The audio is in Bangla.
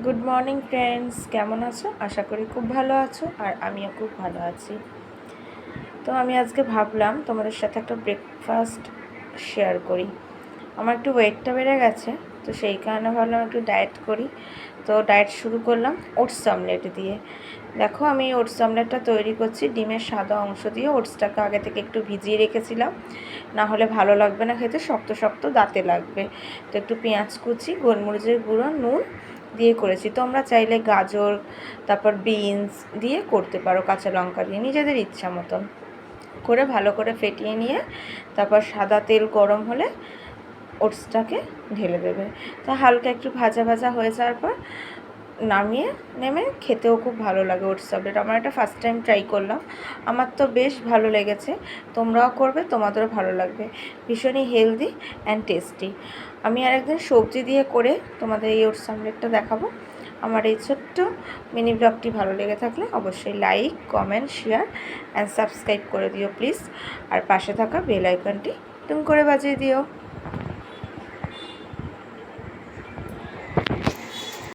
গুড মর্নিং ফ্রেন্ডস, কেমন আছো? আশা করি খুব ভালো আছো, আর আমিও খুব ভালো আছি। তো আমি আজকে ভাবলাম তোমাদের সাথে একটা ব্রেকফাস্ট শেয়ার করি। আমার একটু ওয়েটটা বেড়ে গেছে, তো সেই কারণে ভাবলাম একটু ডায়েট করি। তো ডায়েট শুরু করলাম ওটস অমলেট দিয়ে। দেখো, আমি ওটস অমলেটটা তৈরি করছি ডিমের সাদা অংশ দিয়ে। ওটসটাকে আগে থেকে একটু ভিজিয়ে রেখেছিলাম, না হলে ভালো লাগবে না খেতে, শক্ত শক্ত দাঁতে লাগবে। তো একটু পেঁয়াজ কুচি, গোলমরিচের গুঁড়ো, নুন দিয়ে করেছি। তোমরা চাইলে গাজর, তারপর বিনস দিয়ে করতে পারো, কাঁচা লঙ্কা দিয়ে, নিজেদের ইচ্ছা মতন করে ভালো করে ফেটিয়ে নিয়ে তারপর সাদা তেল গরম হলে ওটসটাকে ঢেলে দেবে। তো হালকা একটু ভাজা ভাজা হয়ে যাওয়ার পর নেমে খেতেও খুব ভালো লাগে ওটস অমলেট। আমার এটা ফার্স্ট টাইম ট্রাই করলাম, আমার তো বেশ ভালো লেগেছে। তোমরাও করবে, তোমাদেরও ভালো লাগবে। ভীষণই হেলদি অ্যান্ড টেস্টি। আমি আর একদিন সবজি দিয়ে করে তোমাদের এই ওটস অমলেটটা দেখাবো। আমার এই ছোট্ট মিনি ব্লগটি ভালো লেগে থাকলে অবশ্যই like, comment, share and subscribe করে দিও প্লিজ। আর পাশে থাকা বেল আইকনটি টুং করে বাজিয়ে দিও।